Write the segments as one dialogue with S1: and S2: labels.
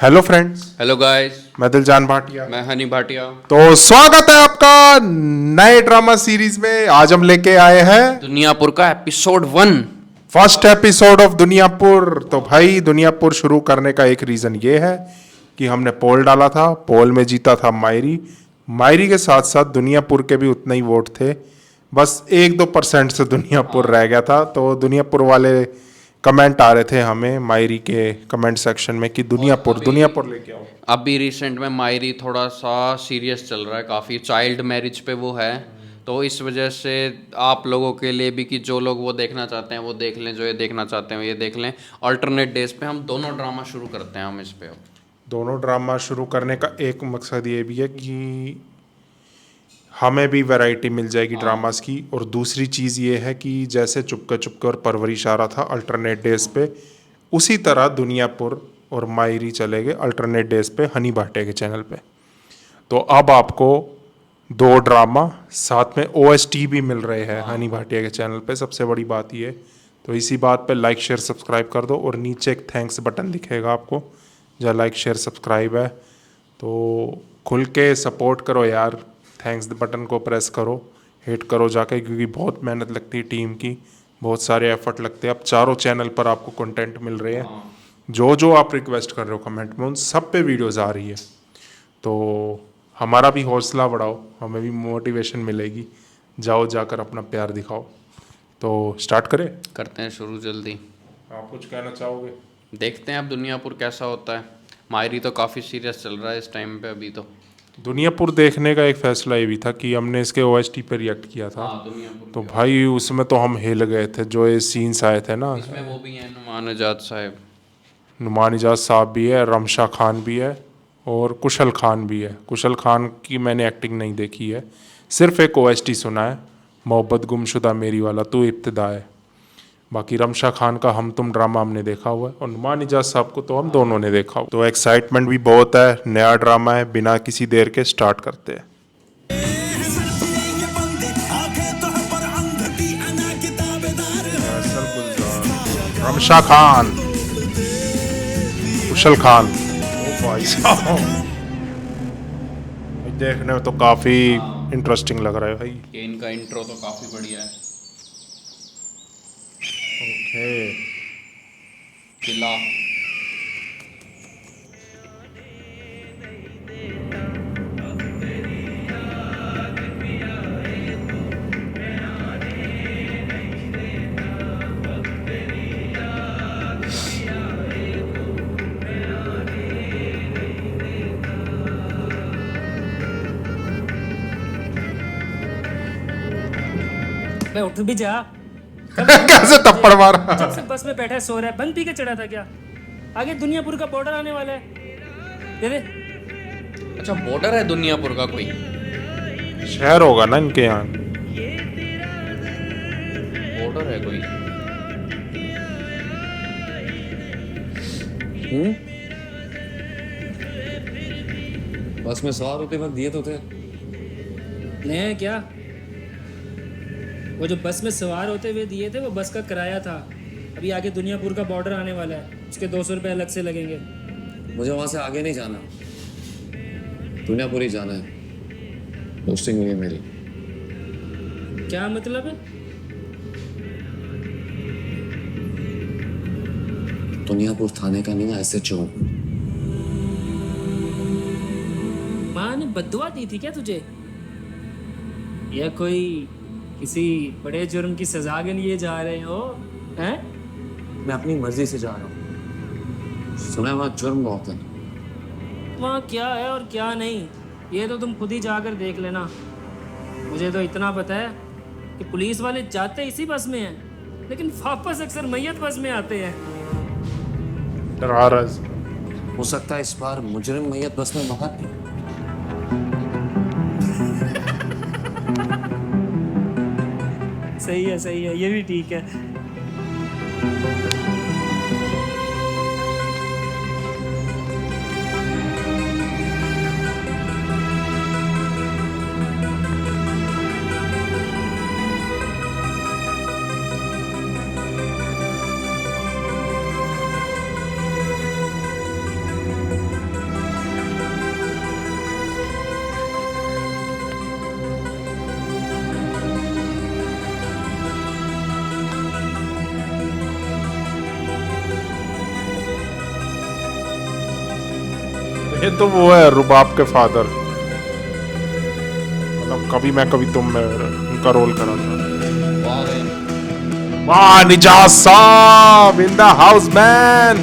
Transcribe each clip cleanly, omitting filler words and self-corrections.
S1: Hello friends,
S2: hello guys,
S1: मैं दिलजान भाटिया।
S2: मैं हनी भाटिया।
S1: तो स्वागत है आपका नए ड्रामा सीरीज में। आज हम लेके आए हैं
S2: दुनियापुर का episode 1।
S1: First episode of Duniyapur. तो भाई दुनियापुर शुरू करने का एक रीजन ये है कि हमने पोल डाला था, पोल में जीता था मायरी। मायरी के साथ साथ दुनियापुर के भी उतने ही वोट थे, बस 1-2% से दुनियापुर रह गया था। तो दुनियापुर वाले कमेंट आ रहे थे हमें मायरी के कमेंट सेक्शन में कि दुनियापुर लेके आओ।
S2: अभी रिसेंट में मायरी थोड़ा सा सीरियस चल रहा है, काफ़ी चाइल्ड मैरिज पे वो है। तो इस वजह से आप लोगों के लिए भी कि जो लोग वो देखना चाहते हैं वो देख लें, जो ये देखना चाहते हैं ये देख लें। अल्टरनेट डेज पे हम दोनों ड्रामा शुरू करते हैं हम इस पे।
S1: दोनों ड्रामा शुरू करने का एक मकसद ये भी है कि हमें भी वैरायटी मिल जाएगी ड्रामास की, और दूसरी चीज़ ये है कि जैसे चुपके और परवरिश आ रहा था अल्टरनेट डेज पे, उसी तरह दुनियापुर और मायरी चलेंगे अल्टरनेट डेज पे हनी भाटे के चैनल पे। तो अब आपको 2 ड्रामा साथ में OST भी मिल रहे हैं हनी भाटिया के चैनल पे। सबसे बड़ी बात ये, तो इसी बात पे लाइक शेयर सब्सक्राइब कर दो, और नीचे एक थैंक्स बटन दिखेगा आपको जहाँ लाइक शेयर सब्सक्राइब है। तो खुल के सपोर्ट करो यार, थैंक्स बटन को प्रेस करो, हिट करो जाके, क्योंकि बहुत मेहनत लगती है टीम की, बहुत सारे एफर्ट लगते हैं। अब चारों चैनल पर आपको कंटेंट मिल रहे हैं, जो जो आप रिक्वेस्ट कर रहे हो कमेंट में उन सब पे वीडियोस आ रही है। तो हमारा भी हौसला बढ़ाओ, हमें भी मोटिवेशन मिलेगी। जाओ जाकर अपना प्यार दिखाओ। तो स्टार्ट करें?
S2: करते हैं शुरू जल्दी।
S1: आप कुछ कहना चाहोगे?
S2: देखते हैं अब दुनियापुर कैसा होता है। मायरी तो काफ़ी सीरियस चल रहा है इस टाइम पे अभी तो।
S1: दुनियापुर देखने का एक फैसला ये भी था कि हमने इसके OST पे रिएक्ट किया था।
S2: दुनियापुर
S1: तो भाई उसमें तो हम हिल गए थे, जो ये सीन्स आए थे ना।
S2: इसमें वो भी है नुमान आजाद साहब।
S1: नुमान इजाज साहब भी है, रमशा खान भी है, और कुशल खान भी है। कुशल खान की मैंने एक्टिंग नहीं देखी है, सिर्फ एक OST सुना है, मोहब्बत गुमशुदा मेरी वाला, तू इब्तिदा है। बाकी रमशा खान का हम तुम ड्रामा हमने देखा हुआ है, और नुमान इजाज साहब को तो हम दोनों ने देखा हुआ। तो एक्साइटमेंट भी बहुत है, नया ड्रामा है, बिना किसी देर के स्टार्ट करते हैं। रमशा खान, कुशल खान, ओ भाई साहब, देखने में तो काफी इंटरेस्टिंग लग रहा है भाई।
S2: ये इनका इंट्रो तो काफ़ी बढ़िया है।
S1: ओके,
S2: किला।
S3: मैं उठ भी जा।
S1: कैसे थप्पड़ मारा?
S3: जब से बस में बैठा है सो रहा है, बंद पी के चढ़ा था क्या? आगे दुनियापुर का बॉर्डर आने वाला है, दे दे।
S2: अच्छा, बॉर्डर है दुनियापुर का कोई?
S1: शहर होगा ना इनके यहाँ।
S2: बॉर्डर है कोई?
S4: बस में सवार होते वक्त दिए तो थे।
S3: नहीं क्या? वो जो बस में सवार होते हुए दिए थे वो बस का किराया था। अभी आगे दुनियापुर का बॉर्डर आने वाला है, उसके 200 रुपये अलग से लगेंगे।
S4: मुझे वहां से आगे नहीं जाना, दुनियापुर ही जाना है। पोस्टिंग हुई है मेरी।
S3: क्या मतलब है?
S4: दुनियापुर थाने का नहीं, SHO।
S3: माँ ने बद्दुआ दी थी क्या तुझे, या कोई किसी बड़े जुर्म की सजा के लिए जा रहे हो? हैं?
S4: मैं अपनी मर्जी से जा रहा हूँ। सुना है वहाँ जुर्म बहुत है।
S3: वहाँ क्या है और क्या नहीं, ये तो तुम खुद ही जाकर देख लेना। मुझे तो इतना पता है कि पुलिस वाले जाते इसी बस में हैं, लेकिन वापस अक्सर मैयत बस में आते हैं।
S1: डरा रहा है।
S4: हो सकता है इस बार मुजरिम मैयत बस में बाहर नहीं।
S3: सही है, ये भी ठीक है।
S1: ये तो वो है रुबाब के फादर, मतलब कभी मैं कभी तुम में उनका रोल करा था।
S2: वाह भाई।
S1: वाह निजात साहब इन द हाउस मैन,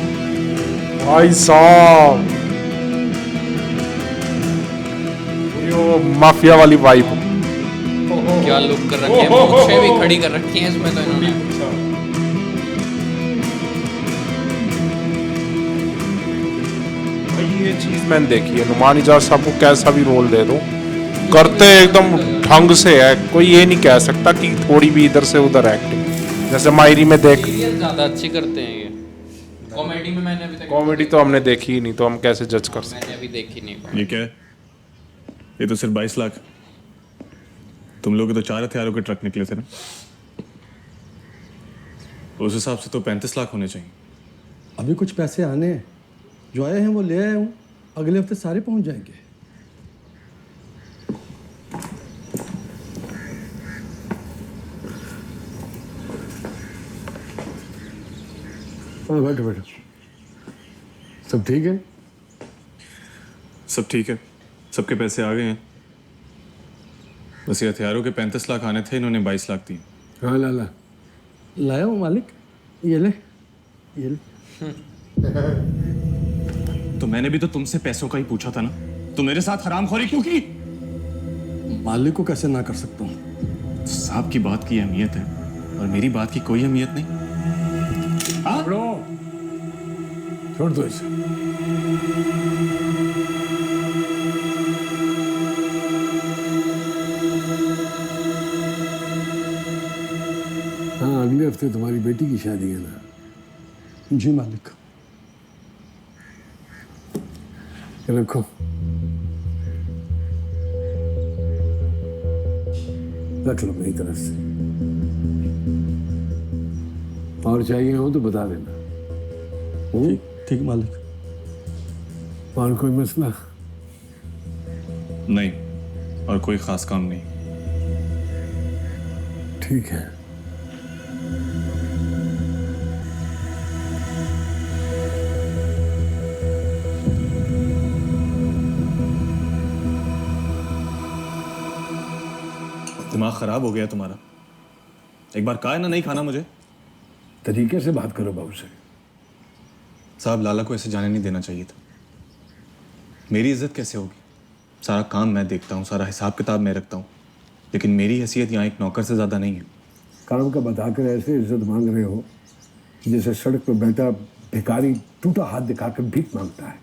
S1: भाई साहब यो माफिया वाली वाइब।
S2: क्या लुक कर रखी है, मूंछें भी खड़ी कर रखी हैं इसमें तो इन्होंने।
S1: भाई ये चीज मैंने देखी है, नुमान इजाज साहब को कैसा भी रोल दे दो करते एकदम ढंग से है, कोई ये नहीं कह सकता कि थोड़ी भी इधर से उधर एक्टिंग। जैसे मायरी में देख,
S2: सीरियल ज्यादा अच्छी करते हैं ये, कॉमेडी में मैंने अभी तक
S1: कॉमेडी तो हमने देखी ही नहीं, तो हम कैसे जज कर सकते।
S2: मैंने अभी देखी नहीं।
S5: ये क्या है? ये तो सिर्फ 22 लाख। तुम लोग तो 4 हथियारों के ट्रक निकले थे ना, उस हिसाब से तो 35 लाख होने चाहिए।
S6: अभी कुछ पैसे आने हैं, जो आए हैं वो ले आया हूँ, अगले हफ्ते सारे पहुंच जाएंगे। हाँ बैठो बैठो, सब ठीक है?
S5: सब ठीक है, सबके पैसे आ गए हैं। बस ये हथियारों के 35 लाख आने थे, इन्होंने 22 लाख दिए।
S6: हाँ लाला लाया हूँ मालिक, ये ले ये ले।
S5: तो मैंने भी तो तुमसे पैसों का ही पूछा था ना, तो मेरे साथ हरामखोरी क्यों की?
S6: मालिक को कैसे ना कर सकता हूँ?
S5: साहब की बात की अहमियत है और मेरी बात की कोई अहमियत नहीं।
S6: छोड़ दो इसे। हाँ अगले हफ्ते तुम्हारी बेटी की शादी है ना? जी मालिक। रखो, रख लो मेरी तरफ से, और चाहिए हो तो बता देना। ठीक ठीक मालिक। और कोई मसला?
S5: नहीं, और कोई खास काम नहीं।
S6: ठीक है।
S5: दिमाग खराब हो गया तुम्हारा? एक बार कहा है ना नहीं खाना मुझे।
S6: तरीके से बात करो बाबू से।
S5: साहब लाला को ऐसे जाने नहीं देना चाहिए था। मेरी इज्जत कैसे होगी? सारा काम मैं देखता हूँ, सारा हिसाब किताब मैं रखता हूँ, लेकिन मेरी हैसियत यहाँ एक नौकर से ज़्यादा नहीं है।
S6: काम का बताकर ऐसे इज्जत मांग रहे हो जैसे सड़क पर बैठा भिखारी टूटा हाथ दिखाकर भीख मांगता है।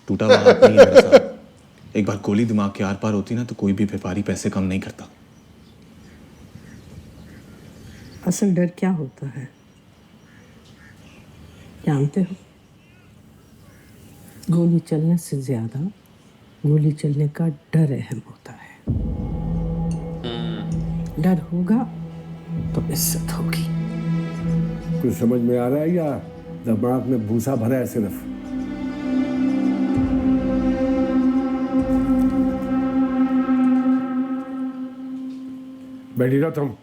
S5: टूटा हुआ हाथ नहीं है मेरा साहब। एक बार गोली दिमाग के आर पार होती ना तो कोई भी व्यापारी पैसे कम नहीं करता।
S7: असल डर क्या होता है जानते हो? गोली चलने से ज्यादा गोली चलने का डर अहम होता है। डर होगा तो इज्जत होगी।
S6: कुछ समझ में आ रहा है या दिमाग में भूसा भरा है सिर्फ? बैठी रहो तुम।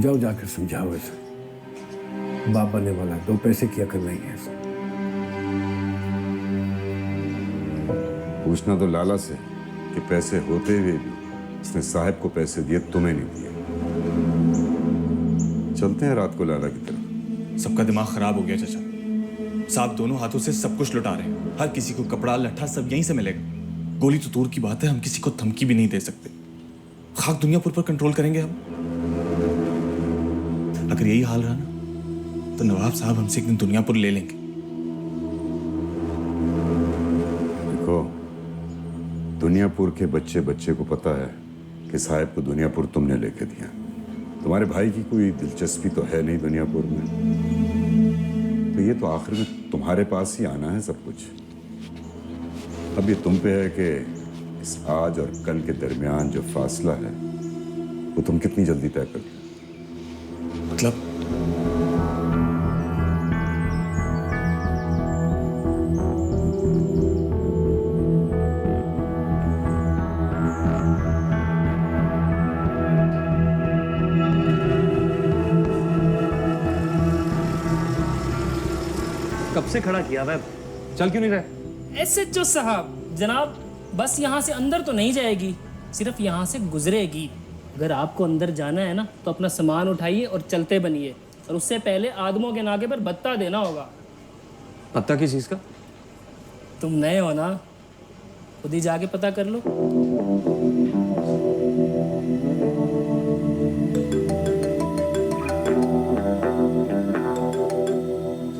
S6: जाओ जाकर समझाओ इसे, बाप बनने वाला 2 पैसे की अकल नहीं है।
S8: पूछना तो लाला से कि पैसे होते हुए भी उसने साहब को पैसे दिए, तुम्हें नहीं दिए। चलते हैं रात को लाला की तरफ।
S5: सबका दिमाग खराब हो गया चाचा। साहब दोनों हाथों से सब कुछ लुटा रहे हैं। हर किसी को कपड़ा लट्ठा सब यहीं से मिलेगा। गोली तो दूर की बात है, हम किसी को धमकी भी नहीं दे सकते। खाक दुनियापुर पर कंट्रोल करेंगे हम। अगर यही हाल रहा ना तो नवाब साहब हमसे एक दिन दुनियापुर ले लेंगे।
S8: देखो, दुनियापुर के बच्चे बच्चे को पता है कि साहब को दुनियापुर तुमने लेके दिया। तुम्हारे भाई की कोई दिलचस्पी तो है नहीं दुनियापुर में, तो ये तो आखिर में तुम्हारे पास ही आना है सब कुछ। अब ये तुम पे है कि इस आज और कल के दरमियान जो फासला है वो तुम कितनी जल्दी तय कर लो।
S5: मतलब
S4: से खड़ा किया हुआ है, चल क्यों नहीं रहे?
S3: एसएचओ साहब, जनाब बस यहाँ से अंदर तो नहीं जाएगी, सिर्फ यहाँ से गुजरेगी। अगर आपको अंदर जाना है ना तो अपना सामान उठाइए और चलते बनिए, और उससे पहले आदमों के नाके पर भत्ता देना होगा।
S4: पता किस चीज का?
S3: तुम नए हो ना, खुद ही जाके पता कर लो।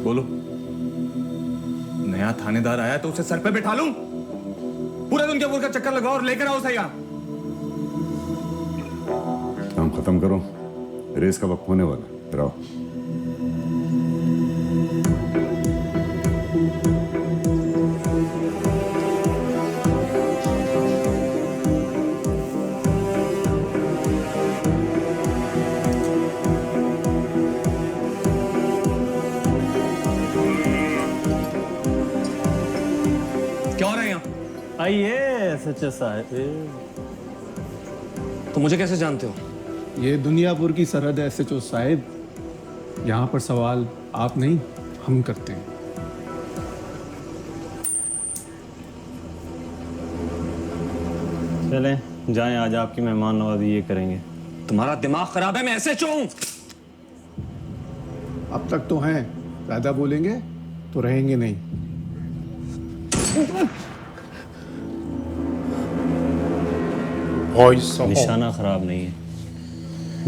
S5: बोलो। नया थानेदार आया तो उसे सर पे बैठा लूं? पूरा दिन क्या का चक्कर लगाओ और लेकर आओ उसे यहाँ।
S8: काम खत्म करो, रेस का वक्त होने वाला है, फिर आओ।
S4: क्या हो रहा है यहाँ?
S9: आइए सच्चा साहब।
S4: तो मुझे कैसे जानते हो?
S10: ये दुनियापुर की सरहद है एसएचओ साहब, यहाँ पर सवाल आप नहीं हम करते हैं।
S9: चलें जाएं, आज आपकी मेहमान नवाजी ये करेंगे।
S4: तुम्हारा दिमाग खराब है, मैं एसएचओ हूँ।
S10: अब तक तो हैं, ज़्यादा बोलेंगे तो रहेंगे नहीं।
S9: निशाना खराब नहीं है,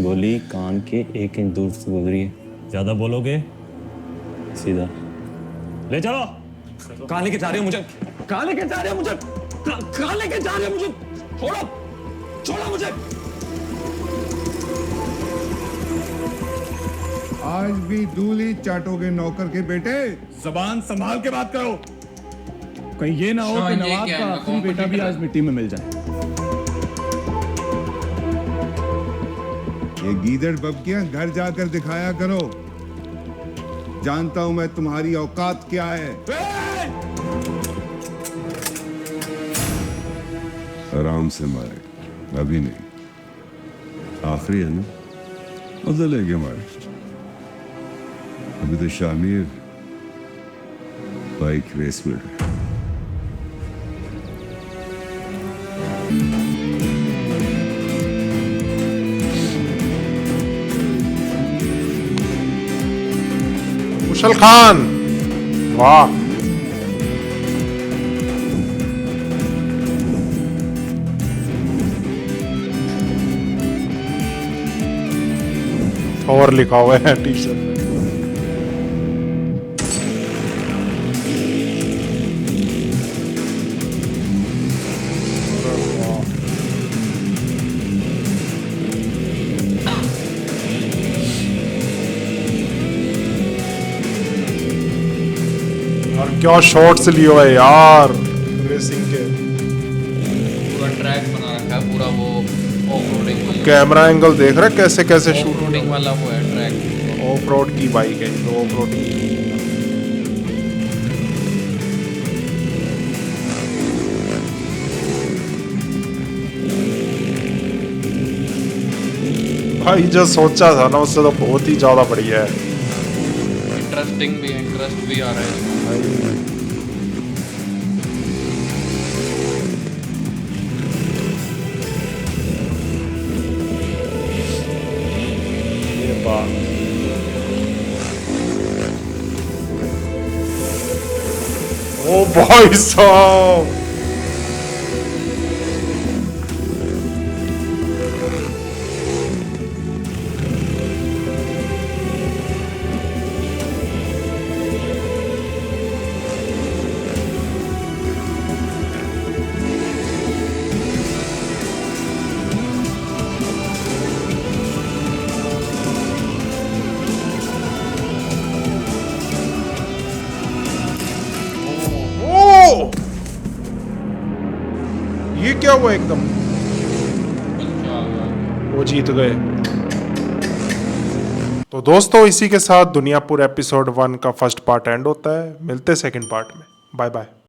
S9: गोली कान के 1 इंच दूर से गुजरी है। ज्यादा बोलोगे सीधा ले चलो।
S4: कहाँ लेके जा रहे हो मुझे? कहाँ लेके जा रहे हो मुझे? कहाँ लेके जा रहे हो मुझे? छोड़ो, छोड़ो मुझे।
S6: आज भी दूली चाटोगे नौकर के बेटे।
S5: जबान संभाल के बात करो, कहीं ये ना हो कि नवाब का आखिरी बेटा भी आज मिट्टी में मिल जाए।
S6: ये गीदड़ बब्कियां घर जाकर दिखाया करो, जानता हूं मैं तुम्हारी औकात क्या है।
S8: आराम से मारे, अभी नहीं, आखिरी है ना, मजा लेके मारे। अभी तो शामिर बाइक रेस में है।
S1: कुशल खान, वाह। और लिखा हुआ है टी शर्ट में। और क्या शॉट्स लिए हुए यार रेसिंग के।
S2: पूरा ट्रैक बना रखा है, पूरा वो ऑफ रोडिंग वाला।
S1: कैमरा एंगल देख रहा है कैसे कैसे
S2: ऑफ
S1: शूट।
S2: रोडिंग वाला वो है ट्रैक।
S1: ऑफ रोड की बाइक है तो ऑफ रोड की। भाई जो सोचा था ना उससे तो बहुत ही ज्यादा बढ़िया है।
S2: इंटरेस्टिंग भी है, इंटरेस्ट भी आ रहा है इसमें।
S1: ये बात ओ भाई साहब, ये क्या हुआ एकदम? वो जीत गए। तो दोस्तों इसी के साथ दुनियापुर एपिसोड 1 का फर्स्ट पार्ट एंड होता है। मिलते सेकंड पार्ट में। Bye bye.